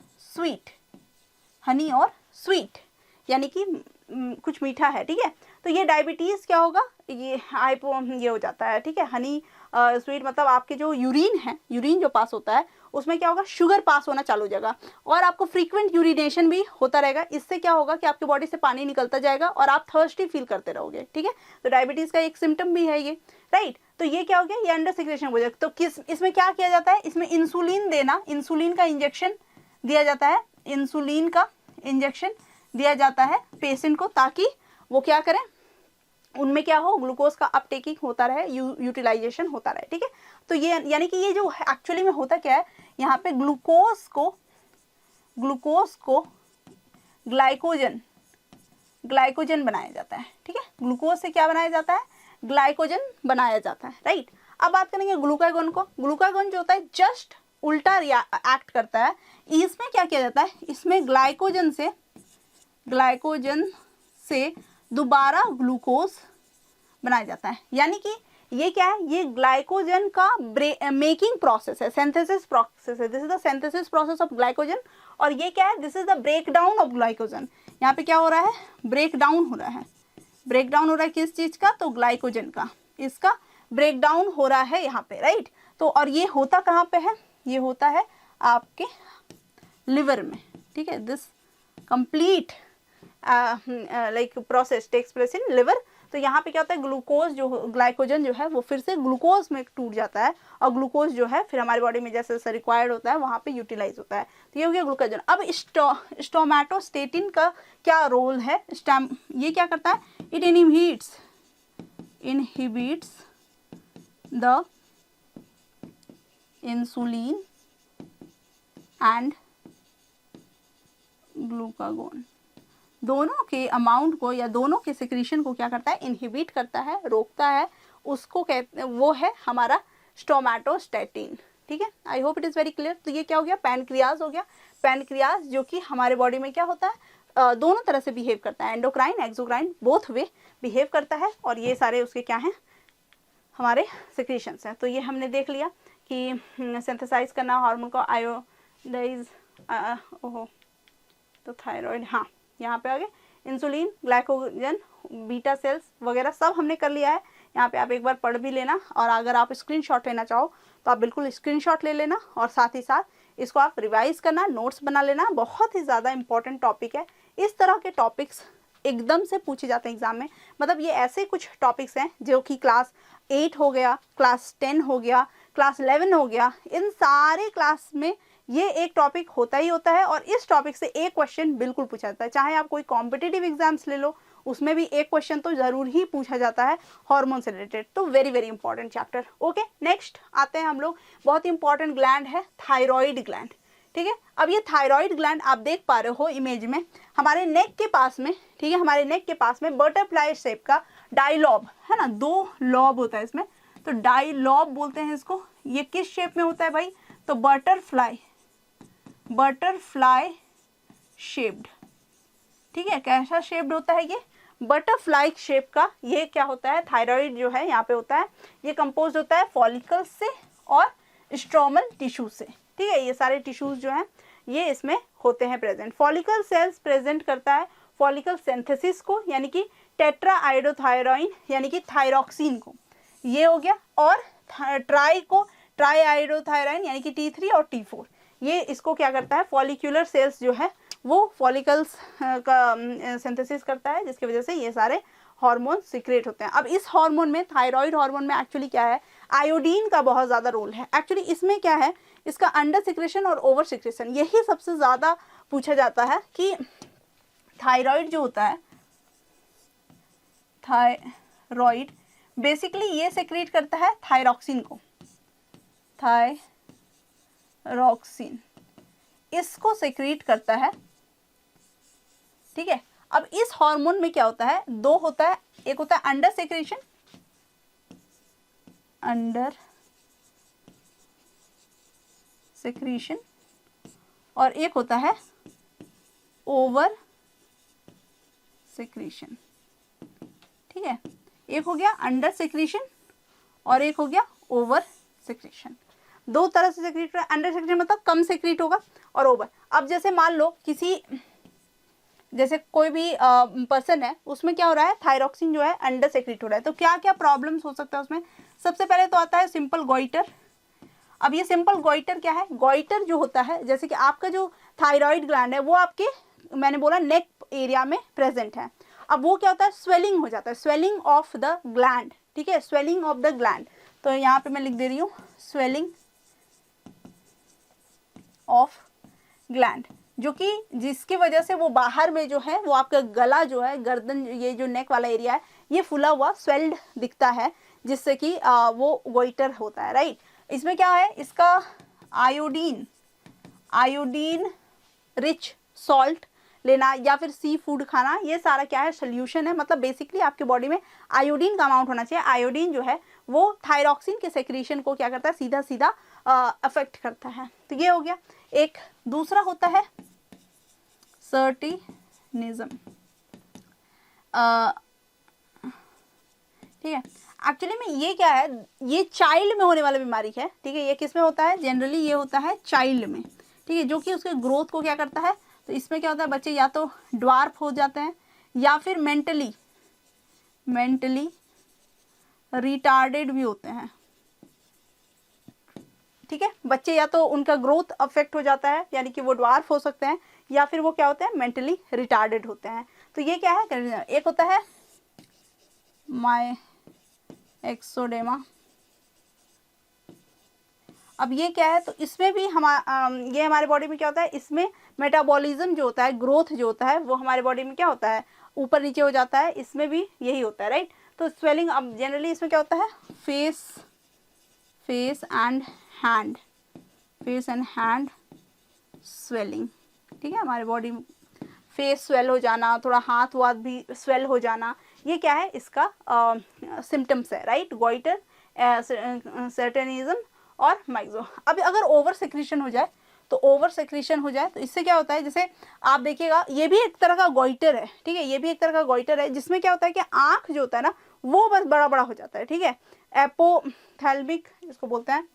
स्वीट, यानी कि कुछ मीठा है, ठीक है। तो ये डायबिटीज़ क्या होगा, ये हो जाता है, ठीक है। हनी स्वीट मतलब आपके जो यूरिन जो पास होता है उसमें क्या होगा, शुगर पास होना चालू हो जाएगा, और आपको फ्रीक्वेंट यूरिनेशन भी होता रहेगा। इससे क्या होगा कि आपके बॉडी से पानी निकलता जाएगा और आप थर्स्टी फील करते रहोगे, ठीक है। तो डायबिटीज़ का एक सिम्टम भी है ये, राइट। तो ये क्या हो गया, ये अंडर सिक्रेशन हो जाएगा। तो इसमें क्या किया जाता है, इसमें इंसुलिन का इंजेक्शन दिया जाता है, पेशेंट को, ताकि वो क्या करें, उनमें क्या हो, ग्लूकोज का अपटेकिंग होता रहे, यूटिलाइजेशन होता रहे, ठीक है। तो ये यानी कि ये जो एक्चुअली में होता क्या है, यहाँ पे ग्लूकोज को ग्लाइकोजन बनाया जाता है, ठीक है। ग्लूकोज से क्या बनाया जाता है, ग्लाइकोजन बनाया जाता है, राइट। अब बात करेंगे ग्लूकागोन को। ग्लूकागोन जो होता है जस्ट उल्टा एक्ट करता है। इसमें क्या किया जाता है, इसमें ग्लाइकोजन से दोबारा ग्लूकोज बनाया जाता है, यानी कि ये क्या है, ये ग्लाइकोजन का मेकिंग प्रोसेस है, सिंथेसिस प्रोसेस है। This is the synthesis process of glycogen. और ये क्या है, this is the break down of glycogen. यहाँ पे क्या हो रहा है, ब्रेक डाउन हो रहा है किस चीज का, तो ग्लाइकोजन का, इसका ब्रेक डाउन हो रहा है यहाँ पे, राइट। तो और ये होता कहाँ पे है, ये होता है आपके लिवर में, ठीक है। This complete process takes place in liver. तो यहाँ पे क्या होता है, ग्लाइकोजन जो है वो फिर से ग्लूकोज में टूट जाता है, और ग्लूकोज जो है फिर हमारी बॉडी में जैसे जैसे रिक्वायर्ड होता है वहाँ पे यूटिलाइज होता है। तो ये हो गया ग्लूकोजन। अब स्टोमैटोस्टेटिन का क्या रोल है, ये क्या करता है, it inhibits the insulin and glucagon, दोनों के अमाउंट को या दोनों के सिक्रीशन को क्या करता है, इनहिबिट करता है, रोकता है, उसको कहते, वो है हमारा स्टोमैटोस्टेटिन, ठीक है। आई hope it is very clear. तो ये क्या हो गया, पैनक्रियाज हो गया। पैनक्रियाज जो कि हमारे बॉडी में क्या होता है, दोनों तरह से बिहेव करता है, endocrine exocrine both way behave करता है, और ये सारे उसके क्या हैं, हमारे सिक्रीशंस हैं। तो ये हमने देख लिया कि सिंथेसाइज करना हार्मोन को, आयोडाइज, तो थायराइड, हाँ यहाँ पे आ गए, इंसुलिन, ग्लाइकोजन, बीटा सेल्स वगैरह सब हमने कर लिया है। यहाँ पे आप एक बार पढ़ भी लेना, और अगर आप स्क्रीनशॉट लेना चाहो तो आप बिल्कुल स्क्रीनशॉट ले लेना, और साथ ही साथ इसको आप रिवाइज करना, नोट्स बना लेना। बहुत ही ज़्यादा इंपॉर्टेंट टॉपिक है। इस तरह के टॉपिक्स एकदम से पूछे जाते हैं एग्जाम में, मतलब ये ऐसे कुछ टॉपिक्स हैं जो कि क्लास 8 हो गया, क्लास 10 हो गया, क्लास 11 हो गया, इन सारे क्लास में ये एक टॉपिक होता ही होता है, और इस टॉपिक से एक क्वेश्चन बिल्कुल पूछा जाता है। चाहे आप कोई कॉम्पिटिटिव एग्जाम्स ले लो, उसमें भी एक क्वेश्चन तो ज़रूर ही पूछा जाता है हार्मोन से रिलेटेड, तो very very important chapter. Okay, next आते हैं हम लोग, बहुत ही इंपॉर्टेंट ग्लैंड है थायराइड ग्लैंड। ठीक है, अब ये थायराइड ग्लैंड आप देख पा रहे हो इमेज में, हमारे नेक के पास में, ठीक है, हमारे नेक के पास में बटरफ्लाई शेप का डायलॉब है ना, 2 लॉब होता है इसमें, तो डायलॉब बोलते हैं इसको। ये किस शेप में होता है भाई, तो बटरफ्लाई शेप्ड। ठीक है, कैसा शेप्ड होता है ये, बटरफ्लाई शेप का। ये क्या होता है, थायराइड जो है यहाँ पे होता है, ये कंपोज होता है फॉलिकल्स से और स्ट्रोमल टिश्यू से। ठीक है, ये सारे टिश्यूज जो हैं ये इसमें होते हैं प्रेजेंट। फॉलिकल सेल्स प्रेजेंट करता है फॉलिकल सिंथेसिस को, यानी कि टेट्रा आयोडोथायरॉइन यानी कि थायरॉक्सिन को, ये हो गया। और ट्राई आयोडोथायरॉइन यानी कि T3 और T4, ये इसको क्या करता है, फॉलिक्यूलर सेल्स जो है वो फॉलिकल्स का सिंथेसिस करता है, जिसकी वजह से ये सारे हार्मोन सिक्रेट होते हैं। अब इस हार्मोन में, थायराइड हार्मोन में एक्चुअली क्या है, आयोडीन का बहुत ज़्यादा रोल है। एक्चुअली इसमें क्या है, इसका अंडर सिक्रेशन और ओवर सिक्रेशन, यही सबसे ज़्यादा पूछा जाता है कि थायराइड जो होता है, थायराइड बेसिकली ये सेक्रेट करता है थायरॉक्सिन को, थायरॉक्सिन इसको सेक्रेट करता है। ठीक है, अब इस हार्मोन में क्या होता है, 2 होता है, एक होता है अंडर सेक्रेशन और एक होता है ओवर सेक्रेशन। ठीक है, एक हो गया अंडर सेक्रेशन और एक हो गया ओवर सेक्रेशन। 2 तरह से सेक्रेट होगा। अंडर सेक्रेशन मतलब कम सेक्रेट होगा और ओवर, अब जैसे मान लो जैसे कोई भी पर्सन है, उसमें क्या हो रहा है, थायरॉक्सिन जो है अंडर सेक्रेट हो रहा है, तो क्या क्या प्रॉब्लम्स हो सकता है उसमें। सबसे पहले तो आता है सिंपल गोइटर। अब ये सिंपल गोइटर क्या है, गोइटर जो होता है, जैसे कि आपका जो थायराइड ग्लैंड है वो आपके, मैंने बोला नेक एरिया में प्रेजेंट है, अब वो क्या होता है, स्वेलिंग हो जाता है, स्वेलिंग ऑफ द ग्लैंड। ठीक है, स्वेलिंग ऑफ द ग्लैंड, तो यहाँ पे मैं लिख दे रही हूँ स्वेलिंग ऑफ ग्लैंड, जो कि जिसकी वजह से वो बाहर में जो है वो आपका गला जो है, गर्दन, ये जो नेक वाला एरिया है ये फुला हुआ स्वेल्ड दिखता है, जिससे कि वो गोइटर होता है। राइट, इसमें क्या है, इसका आयोडीन रिच सॉल्ट लेना या फिर सी फूड खाना, ये सारा क्या है, सोल्यूशन है। मतलब बेसिकली आपके बॉडी में आयोडीन का अमाउंट होना चाहिए। आयोडीन जो है वो थायरॉक्सिन के सेक्रेशन को क्या करता है, सीधा सीधा अफेक्ट करता है। तो ये हो गया। एक दूसरा होता है सर्टिनिज्म। ठीक है, एक्चुअली में ये क्या है, ये चाइल्ड में होने वाला बीमारी है। ठीक है, ये किस में होता है, जनरली ये होता है चाइल्ड में। ठीक है, जो कि उसके ग्रोथ को क्या करता है, तो इसमें क्या होता है, बच्चे या तो ड्वार्फ हो जाते हैं या फिर मेंटली रिटार्डेड भी होते हैं। ठीक है, बच्चे या तो उनका ग्रोथ अफेक्ट हो जाता है, यानी कि वो ड्वार्फ हो सकते हैं, या फिर वो क्या होते हैं, मेंटली रिटार्डेड होते हैं। तो ये क्या है, एक होता है मायएक्सोडेमा। अब ये क्या है, तो इसमें भी ये हमारे बॉडी में क्या होता है, इसमें मेटाबॉलिज्म जो होता है, ग्रोथ जो होता है, वो हमारे बॉडी में क्या होता है, ऊपर नीचे हो जाता है। इसमें भी यही होता है। राइट, तो स्वेलिंग, अब जनरली इसमें क्या होता है, फेस एंड हैंड स्वेलिंग। ठीक है, हमारे बॉडी में फेस स्वेल हो जाना, थोड़ा हाथ वाथ भी स्वेल हो जाना, ये क्या है, इसका सिम्टम्स है। राइट, गोइटर, सर्टेनिज्म और माइक्सो। अब अगर ओवर सेक्रेशन हो जाए, तो इससे क्या होता है, जैसे आप देखिएगा, ये भी एक तरह का गोइटर है। ठीक है, ये भी एक तरह का गोइटर है, जिसमें क्या होता है कि आँख जो होता है ना, वो बस बड़ा बड़ा हो जाता है। ठीक है, एपोथैल्मिक इसको बोलते हैं,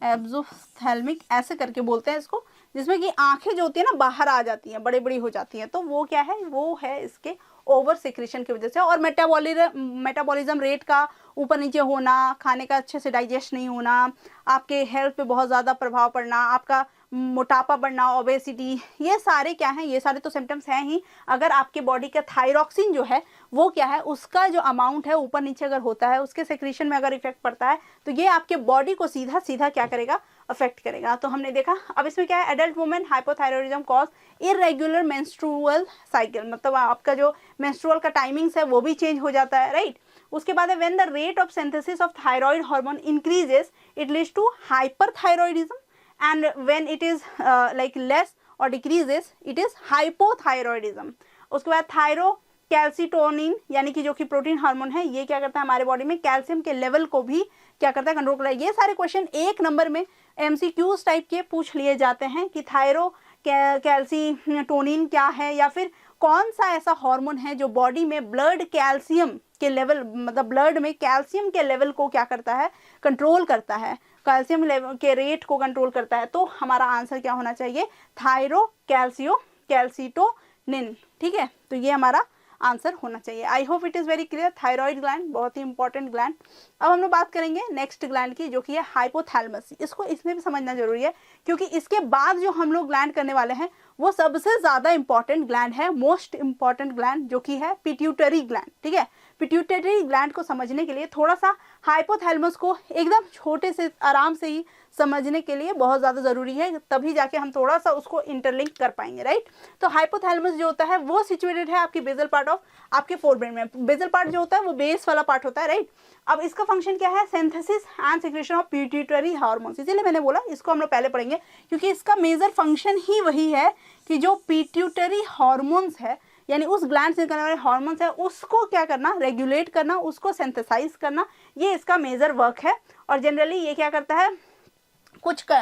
एग्जोथैल्मिक ऐसे करके बोलते हैं इसको, जिसमें कि आंखें जो होती है ना बाहर आ जाती हैं, बड़ी बड़ी हो जाती हैं, तो वो क्या है, वो है इसके ओवर सिक्रेशन की वजह से, और मेटाबॉलिज्म रेट का ऊपर नीचे होना, खाने का अच्छे से डाइजेस्ट नहीं होना, आपके हेल्थ पे बहुत ज़्यादा प्रभाव पड़ना, आपका मोटापा बढ़ना, ओबेसिटी, ये सारे क्या हैं, ये सारे तो सिम्टम्स हैं ही। अगर आपके बॉडी का थायरॉक्सिन जो है वो क्या है, उसका जो अमाउंट है ऊपर नीचे अगर होता है, उसके सेक्रेशन में अगर इफेक्ट पड़ता है, तो ये आपके बॉडी को सीधा सीधा क्या करेगा, अफेक्ट करेगा। तो हमने देखा। अब इसमें क्या है, adult women hypothyroidism cause irregular menstrual cycle, मतलब आपका जो मेंस्ट्रुअल का टाइमिंग्स है वो भी चेंज हो जाता है, राइट। उसके बाद है when the rate of synthesis of thyroid hormone increases it leads to hyperthyroidism, and when it is like less और डिक्रीजेस इट इज हाइपोथायरॉयडिज्म। उसके बाद थायरो कैल्सिटोनिन यानी कि जो कि प्रोटीन हार्मोन है, ये क्या करता है हमारे बॉडी में कैल्शियम के लेवल को भी क्या करता है, कंट्रोल करता है। ये सारे क्वेश्चन एक नंबर में एमसीक्यूज टाइप के पूछ लिए जाते हैं कि थायरो कैल्सिटोनिन क्या है, या फिर कौन सा ऐसा हार्मोन है जो बॉडी में ब्लड कैल्शियम के लेवल, मतलब ब्लड में कैल्शियम के लेवल को क्या करता है, कंट्रोल करता है, कैल्शियम लेवल के रेट को कंट्रोल करता है। तो हमारा आंसर क्या होना चाहिए, थायरो कैल्सिटोनिन। ठीक है, तो ये हमारा आंसर होना चाहिए। आई hope it is very clear. Thyroid gland बहुत ही इंपॉर्टेंट ग्लैंड। अब हम लोग बात करेंगे नेक्स्ट ग्लैंड की, जो कि है हाइपोथैलेमस। इसको इसमें भी समझना जरूरी है, क्योंकि इसके बाद जो हम लोग ग्लैंड करने वाले हैं वो सबसे ज़्यादा इंपॉर्टेंट ग्लैंड है, मोस्ट इंपॉर्टेंट ग्लैंड, जो कि है पिट्यूटरी ग्लैंड। ठीक है, पिट्यूटरी ग्लैंड को समझने के लिए थोड़ा सा हाइपोथैलेमस को एकदम छोटे से आराम से ही समझने के लिए बहुत ज़्यादा ज़रूरी है, तभी जाके हम थोड़ा सा उसको इंटरलिंक कर पाएंगे, राइट। तो हाइपोथैलेमस जो होता है वो सिचुएटेड है आपकी बेसल पार्ट ऑफ आपके फोरब्रेन में। बेसल पार्ट जो होता है वो बेस वाला पार्ट होता है, राइट। अब इसका फंक्शन क्या है, synthesis and secretion of pituitary hormones. इसीलिए मैंने बोला इसको हम लोग पहले पढ़ेंगे, क्योंकि इसका मेजर फंक्शन ही वही है कि जो पिट्यूटरी हार्मोन्स है, यानी उस ग्लैंड से निकलने वाले हार्मोन्स है, उसको क्या करना, रेगुलेट करना, उसको सिंथेसाइज करना, ये इसका मेजर वर्क है। और जनरली ये क्या करता है,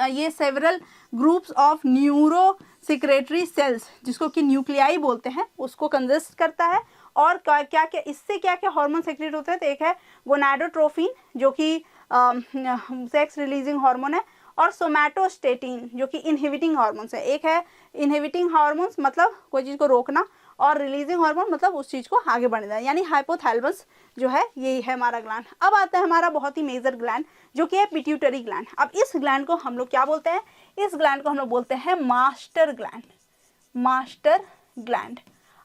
ये several groups of neuro secretory cells, जिसको कि न्यूक्लियाई बोलते हैं, उसको कंसिस्ट करता है। और क्या क्या इससे क्या क्या हार्मोन सेक्रेट होते हैं, तो एक है गोनाडोट्रोफिन जो कि सेक्स रिलीजिंग हार्मोन है, और सोमैटोस्टेटिन जो कि इनहिबिटिंग हार्मोन्स है। एक है इनहिबिटिंग हार्मोन्स मतलब कोई चीज़ को रोकना, और रिलीजिंग हार्मोन मतलब उस चीज़ को आगे बढ़ने देना, यानी हाइपोथैलेमस जो है यही है हमारा ग्लैंड। अब आता है हमारा बहुत ही मेजर ग्लैंड, जो कि है पिट्यूटरी ग्लैंड। अब इस ग्लैंड को हम लोग क्या बोलते हैं, इस ग्लैंड को हम लोग बोलते हैं मास्टर ग्लैंड, मास्टर ग्लैंड।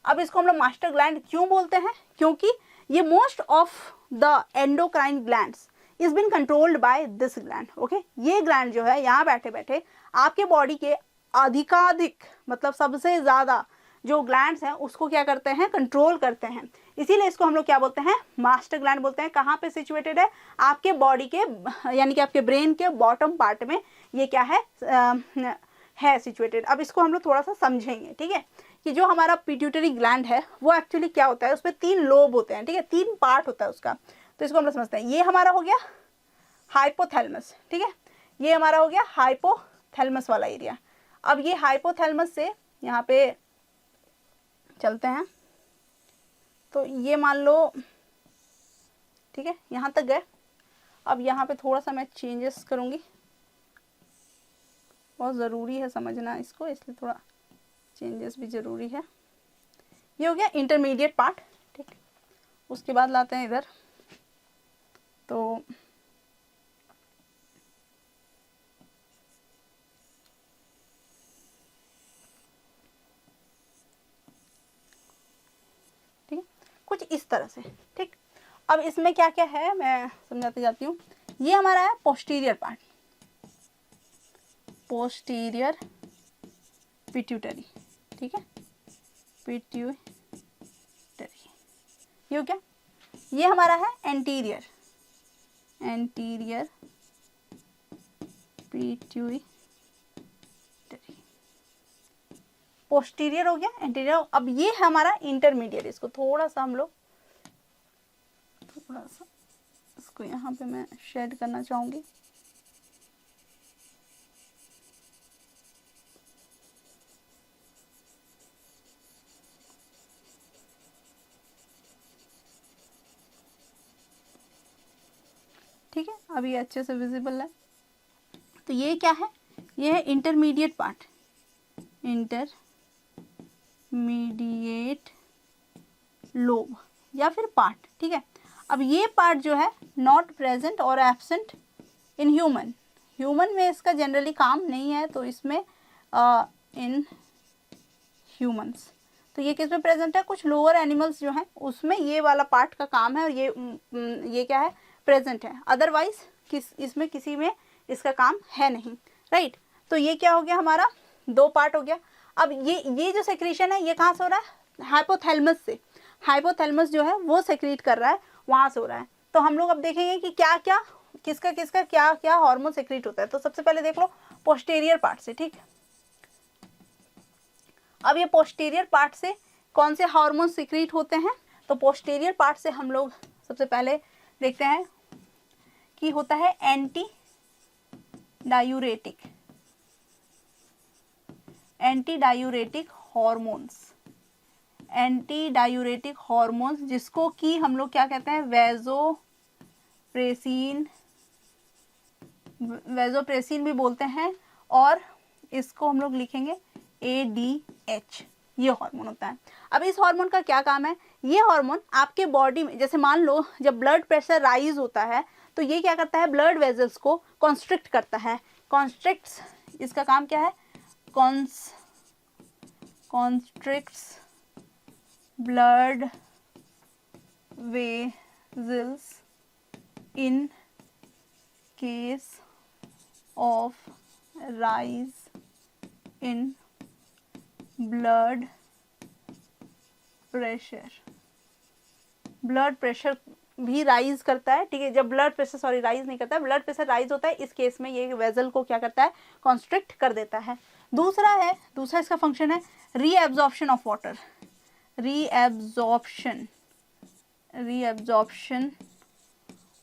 अब इसको हम लोग मास्टर ग्लैंड क्यों बोलते हैं, क्योंकि ये most of the endocrine glands is been controlled by this gland. Okay, ये ग्लैंड जो है यहाँ बैठे बैठे आपके बॉडी के अधिकाधिक, मतलब सबसे ज़्यादा जो ग्लैंड्स हैं उसको क्या करते हैं, कंट्रोल करते हैं। इसीलिए इसको हम लोग क्या बोलते हैं, मास्टर ग्लैंड बोलते हैं। कहाँ पे सिचुएटेड है, आपके बॉडी के, यानी कि आपके ब्रेन के बॉटम पार्ट में ये क्या है सिचुएटेड। अब इसको हम लोग थोड़ा सा समझेंगे, ठीक है, कि जो हमारा पिट्यूटरी ग्लैंड है वो एक्चुअली क्या होता है, उसमें 3 लोब होते हैं, ठीक है, 3 पार्ट होता है उसका। तो इसको हम लोग समझते हैं। ये हमारा हो गया हाइपोथैलेमस, ठीक है, ये हमारा हो गया हाइपोथैलेमस वाला एरिया। अब ये हाइपोथैलेमस से यहाँ पे चलते हैं, तो ये मान लो, ठीक है, यहाँ तक गए। अब यहाँ पे थोड़ा सा मैं चेंजेस करूँगी, बहुत ज़रूरी है समझना इसको, इसलिए थोड़ा चेंजेस भी ज़रूरी है। ये हो गया इंटरमीडिएट पार्ट, ठीक। उसके बाद लाते हैं इधर, तो ठीक है, कुछ इस तरह से, ठीक। अब इसमें क्या क्या है मैं समझाते जाती हूँ। ये हमारा है पोस्टीरियर पार्ट, पोस्टीरियर पिट्यूटरी, ठीक है, पिट्यूटरी। ये हो क्या, ये हमारा है एंटीरियर, एंटीरियर पिट्यूटरी। पोस्टीरियर हो गया, एंटीरियर। अब ये है हमारा इंटरमीडिएट। इसको थोड़ा सा हम लोग, थोड़ा सा इसको यहाँ पे मैं शेड करना चाहूँगी। ठीक है, अब ये अच्छे से विजिबल है। तो ये क्या है, ये है इंटरमीडिएट पार्ट, इंटरमीडिएट लोब या फिर पार्ट, ठीक है। अब ये पार्ट जो है नॉट प्रेजेंट और एब्सेंट इन ह्यूमन, ह्यूमन में इसका जनरली काम नहीं है, तो इसमें इन ह्यूमंस, तो ये किस में प्रेजेंट है, कुछ लोअर एनिमल्स जो हैं उसमें ये वाला पार्ट का काम है और ये क्या है, प्रेजेंट है, अदरवाइज इसमें किसी में इसका काम है नहीं, राइट। तो ये क्या हो गया हमारा, दो पार्ट हो गया। अब ये जो सेक्रेशन है ये कहाँ से हो रहा है, हाइपोथैलेमस से, हाइपोथैलेमस जो है वो सेक्रेट कर रहा है, वहाँ से हो रहा है। तो हम लोग अब देखेंगे कि क्या क्या किसका किसका क्या क्या हार्मोन सेक्रेट होता है। तो सबसे पहले देख लो पोस्टीरियर पार्ट से, ठीक। अब ये पोस्टीरियर पार्ट से कौन से हार्मोन सीक्रेट होते हैं, तो पोस्टीरियर पार्ट से हम लोग सबसे पहले देखते हैं कि होता है anti diuretic, anti diuretic hormones, anti diuretic hormones जिसको कि हम लोग क्या कहते हैं, वैसोप्रेसिन, वैसोप्रेसिन भी बोलते हैं, और इसको हम लोग लिखेंगे ADH, ये हार्मोन होता है। अब इस हार्मोन का क्या काम है, ये हार्मोन आपके बॉडी में, जैसे मान लो जब ब्लड प्रेशर राइज होता है तो ये क्या करता है, ब्लड वेजल्स को कॉन्स्ट्रिक्ट करता है, कॉन्स्ट्रिक्ट्स, इसका काम क्या है, constricts blood vessels in case of rise in blood pressure, blood pressure भी राइज करता है, ठीक है। जब ब्लड प्रेशर राइज नहीं करता है, ब्लड प्रेशर राइज होता है, इस केस में ये वेजल को क्या करता है, कॉन्स्ट्रिक्ट कर देता है। दूसरा इसका फंक्शन है reabsorption of water, reabsorption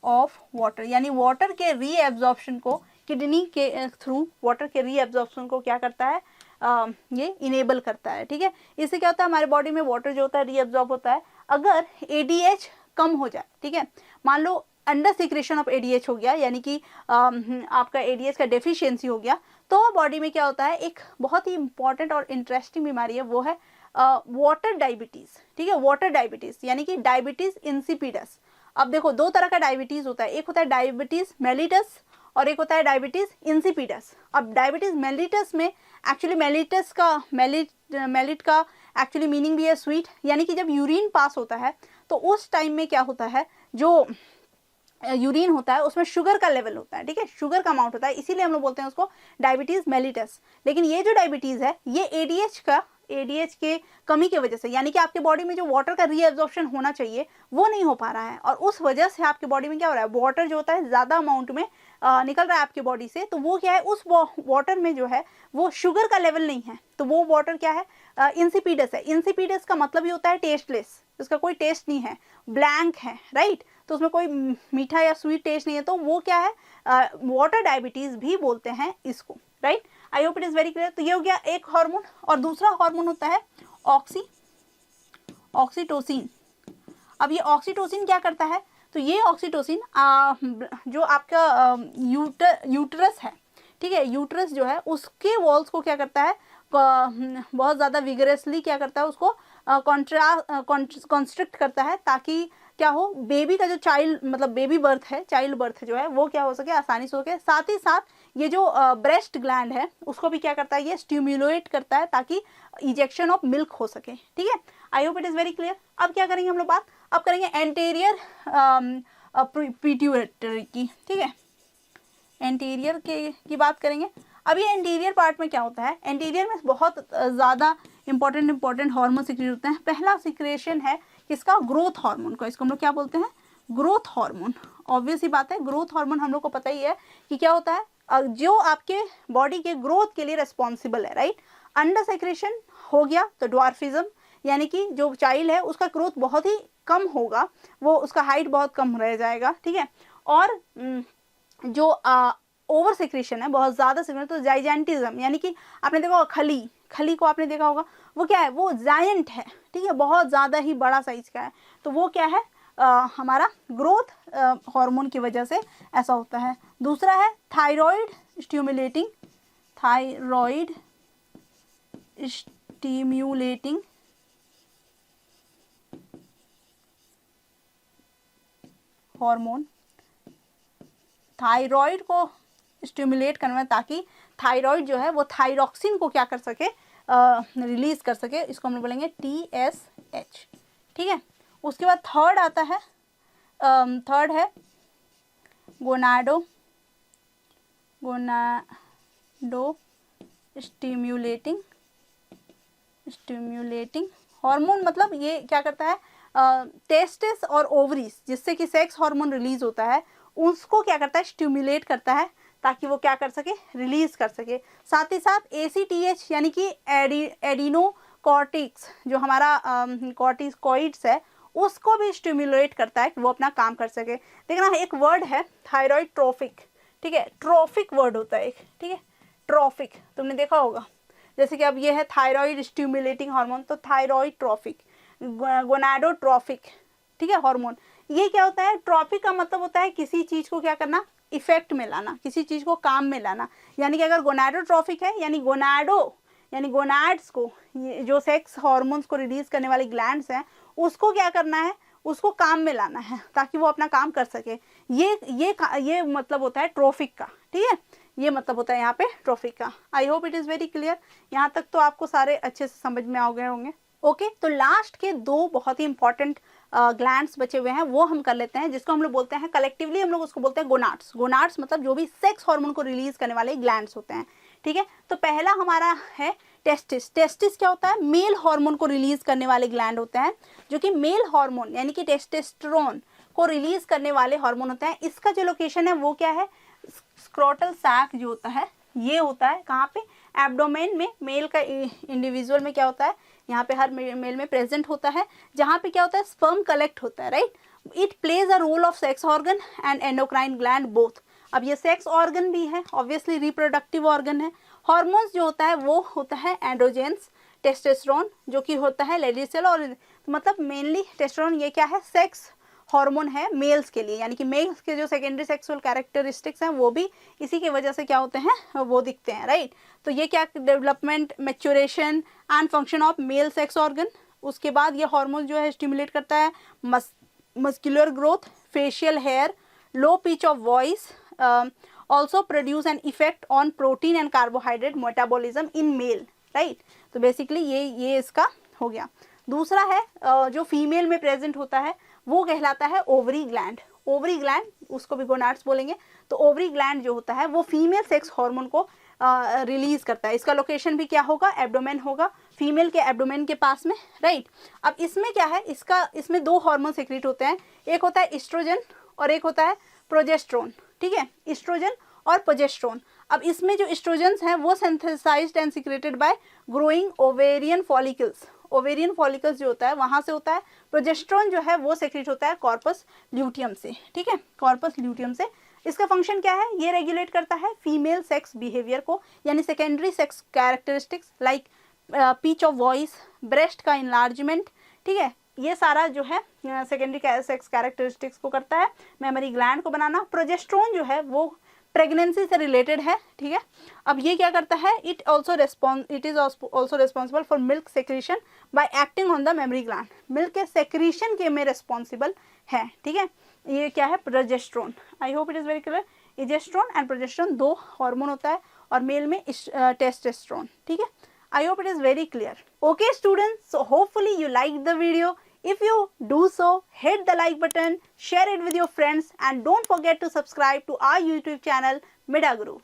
of water, यानी वाटर के रीएब्जॉर्प्शन को, किडनी के थ्रू वाटर के रीएब्जॉर्प्शन को क्या करता है, ये इनेबल करता है, ठीक है। इससे क्या होता है, हमारे बॉडी में वाटर जो होता है रीअब्जॉर्ब होता है। अगर ADH कम हो जाए, ठीक है, मान लो अंडर सिक्रेशन ऑफ ADH हो गया, यानी कि आपका ADH का डेफिशिएंसी हो गया, तो बॉडी में क्या होता है, एक बहुत ही इंपॉर्टेंट और इंटरेस्टिंग बीमारी है, वो है वाटर डायबिटीज, ठीक है। वाटर डायबिटीज यानी कि डायबिटीज इंसिपिडस। अब देखो दो तरह का डायबिटीज होता है, एक होता है डायबिटीज मेलिटस और एक होता है डायबिटीज इंसिपिडस। अब डायबिटीज मेलिटस में एक्चुअली मेलिट का एक्चुअली मीनिंग भी है स्वीट, यानी कि जब यूरिन पास होता है तो उस टाइम में क्या होता है, जो यूरिन होता है उसमें शुगर का लेवल होता है, ठीक है, शुगर का अमाउंट होता है, इसीलिए हम लोग बोलते हैं उसको डायबिटीज मेलिटस। लेकिन ये जो डायबिटीज है ये ADH के कमी की वजह से, यानी कि आपके बॉडी में जो वाटर का रीएब्जॉर्प्शन होना चाहिए वो नहीं हो पा रहा है, और उस वजह से आपके बॉडी में क्या हो रहा है, वाटर जो होता है ज़्यादा अमाउंट में निकल रहा है आपकी बॉडी से, तो वो क्या है, उस वाटर में जो है वो शुगर का लेवल नहीं है, तो वो वाटर क्या है, इंसिपिडस है। इंसिपिडस का मतलब ही होता है टेस्टलेस, उसका कोई टेस्ट नहीं है, ब्लैंक है, राइट, तो उसमें कोई मीठा या स्वीट टेस्ट नहीं है, तो वो क्या है, वाटर डायबिटीज भी बोलते हैं इसको, right. I hope it is very clear. तो ये हो गया एक हार्मोन, और दूसरा हार्मोन होता है ऑक्सीटोसिन। अब ये ऑक्सीटोसिन क्या करता है, तो ये ऑक्सीटोसिन जो आपका यूटरस है, ठीक है, यूटरस जो है उसके वॉल्स को क्या करता है, बहुत ज़्यादा विगरसली क्या करता है, उसको कॉन्स्ट्रिक्ट करता है, ताकि क्या हो, बेबी का जो बेबी बर्थ है, चाइल्ड बर्थ जो है वो क्या हो सके, आसानी से हो सके। साथ ही साथ ये जो ब्रेस्ट ग्लैंड है उसको भी क्या करता है, ये स्टिम्युलेट करता है ताकि इजेक्शन ऑफ मिल्क हो सके, ठीक है। आई hope it is very clear. अब क्या करेंगे हम लोग बात, अब करेंगे एंटीरियर पिट्यूटरी की, ठीक है, एंटीरियर की बात करेंगे। अब ये एंटीरियर पार्ट में क्या होता है, एंटीरियर में बहुत ज़्यादा इंपॉर्टेंट हार्मोन सिक्रेट होते हैं। पहला सिक्रेशन है किसका, ग्रोथ हार्मोन का, इसको हम लोग क्या बोलते हैं, ग्रोथ हार्मोन। ऑब्वियस ही बात है, ग्रोथ हार्मोन हम लोग को पता ही है कि क्या होता है, जो आपके बॉडी के ग्रोथ के लिए रिस्पॉन्सिबल है, राइट। अंडर सेक्रेशन हो गया तो ड्वार्फिज्म, यानी कि जो चाइल्ड है उसका ग्रोथ बहुत ही कम होगा, वो उसका हाइट बहुत कम रह जाएगा, ठीक है। और जो ओवर सेक्रेशन है, बहुत ज़्यादा सेक्रेशन, तो जाइजेंटिज्म, यानी कि आपने देखा होगा खली को आपने देखा होगा, वो क्या है, वो जायंट है, ठीक है, बहुत ज़्यादा ही बड़ा साइज का है, तो वो क्या है, हमारा ग्रोथ हार्मोन की वजह से ऐसा होता है। दूसरा है थायराइड स्टिम्युलेटिंग हार्मोन थायराइड को स्टिमुलेट करना है, ताकि थायराइड जो है वो थायरॉक्सिन को क्या कर सके, रिलीज कर सके। इसको हम लोग बोलेंगे TSH, ठीक है। उसके बाद थर्ड आता है, थर्ड है गोनाडो स्टिम्युलेटिंग हार्मोन। मतलब ये क्या करता है, टेस्टिस और ओवरीज जिससे कि सेक्स हार्मोन रिलीज होता है उसको क्या करता है, स्टिमुलेट करता है, ताकि वो क्या कर सके, रिलीज कर सके। साथ ही साथ ACTH यानी कि एडिनोकॉर्टिक्स, जो हमारा कॉर्टिकॉइड्स है, उसको भी स्टिमुलेट करता है कि वो अपना काम कर सके। देखना एक वर्ड है थायराइड ट्रोफिक, ठीक है, ट्रोफिक वर्ड होता है एक, ठीक है, ट्रोफिक तुमने देखा होगा। जैसे कि अब ये है थायराइड स्टिमुलेटिंग हार्मोन, तो थायराइड ट्रोफिक, गोनाडोट्रोफिक, ठीक है, हार्मोन। ये क्या होता है, ट्रॉफिक का मतलब होता है किसी चीज को क्या करना, इफेक्ट में लाना, किसी चीज को काम में लाना। यानी कि अगर गोनाडोट्रोफिक है यानी गोनाड्स को, जो सेक्स हार्मोन्स को रिलीज करने वाले ग्लैंड्स हैं, उसको क्या करना है, उसको काम में लाना है ताकि वो अपना काम कर सके। ये मतलब होता है ट्रोफिक का, ठीक है, ये मतलब होता है यहाँ पे ट्रोफिक का। आई hope it is very clear. यहाँ तक तो आपको सारे अच्छे से समझ में आ गए होंगे। ओके, तो लास्ट के दो बहुत ही इंपॉर्टेंट ग्लैंड्स बचे हुए हैं, वो हम कर लेते हैं, जिसको हम लोग बोलते हैं कलेक्टिवली, हम लोग उसको बोलते हैं गोनाड्स। गोनाड्स मतलब जो भी सेक्स हार्मोन को रिलीज करने वाले ग्लैंड्स होते हैं, ठीक है। तो पहला हमारा है टेस्टिस। टेस्टिस क्या होता है, मेल हार्मोन को रिलीज करने वाले ग्लैंड होते हैं, जो कि मेल हार्मोन यानी कि टेस्टोस्टेरोन को रिलीज करने वाले हार्मोन होते हैं। इसका जो लोकेशन है वो क्या है, स्क्रोटल सैक जो होता है, ये होता है कहाँ पे, एब्डोमेन में। मेल का इंडिविजुअल में क्या होता है, यहाँ पे हर मेल में प्रेजेंट होता है, जहाँ पे क्या होता है, स्पर्म कलेक्ट होता है, right. It plays a role of sex organ and endocrine gland both. अब ये सेक्स ऑर्गन भी है, ऑब्वियसली रिप्रोडक्टिव ऑर्गन है। हॉर्मोन्स जो होता है वो होता है एंड्रोजेंस, टेस्टोस्टेरोन जो कि होता है लेडीज सेल, और मतलब मेनली टेस्टोस्टेरोन ये क्या है, सेक्स हार्मोन है मेल्स के लिए, यानी कि मेल्स के जो सेकेंडरी सेक्सुअल कैरेक्टरिस्टिक्स हैं वो भी इसी की वजह से क्या होते हैं, वो दिखते हैं, राइट। तो ये क्या, development, maturation and function of male sex organ. उसके बाद ये हार्मोन जो है स्टिमुलेट करता है muscular growth, facial hair, low pitch of voice, also produce an effect on protein and carbohydrate metabolism in male, right. तो बेसिकली ये इसका हो गया। दूसरा है जो फीमेल में प्रेजेंट होता है वो कहलाता है ओवरी ग्लैंड। ओवरी ग्लैंड, उसको भी गोनाड्स बोलेंगे। तो ओवरी ग्लैंड जो होता है वो फीमेल सेक्स हार्मोन को रिलीज करता है। इसका लोकेशन भी क्या होगा, एब्डोमेन होगा, फीमेल के एब्डोमेन के पास में, राइट। अब इसमें क्या है, इसमें दो हार्मोन सीक्रेट होते हैं, एक होता है इस्ट्रोजन और एक होता है प्रोजेस्टेरोन, ठीक है, इस्ट्रोजन और प्रोजेस्टेरोन। अब इसमें जो इस्ट्रोजन्स हैं वो synthesized and secreted by growing ovarian follicles. Ovarian follicles जो होता है वहां से होता है। प्रोजेस्टेरोन जो है वो सेक्रेट होता है कॉर्पस ल्यूटियम से, ठीक है, कॉर्पस ल्यूटियम से। इसका फंक्शन क्या है, ये रेगुलेट करता है फीमेल सेक्स बिहेवियर को, यानी secondary sex characteristics like pitch of voice, breast का इनलार्जमेंट, ठीक है, ये सारा जो है सेकेंडरी सेक्स कैरेक्टरिस्टिक्स को करता है। मेमोरी ग्लैंड को बनाना। प्रोजेस्टेरोन जो है वो प्रेगनेंसी से रिलेटेड है, ठीक है। अब ये क्या करता है, it is also responsible for milk secretion by acting on the memory gland. Milk के सेक्रीशन के में रिस्पॉन्सिबल है, ठीक है। ये क्या है, progesterone. I hope it is very clear. Oestrogen and progesterone दो हार्मोन होता है, और मेल में टेस्टोस्टेरोन, ठीक है। I hope it is very clear. Okay students, so hopefully you liked the video. If you do so, hit the like button, share it with your friends, and don't forget to subscribe to our YouTube channel, Midaguru.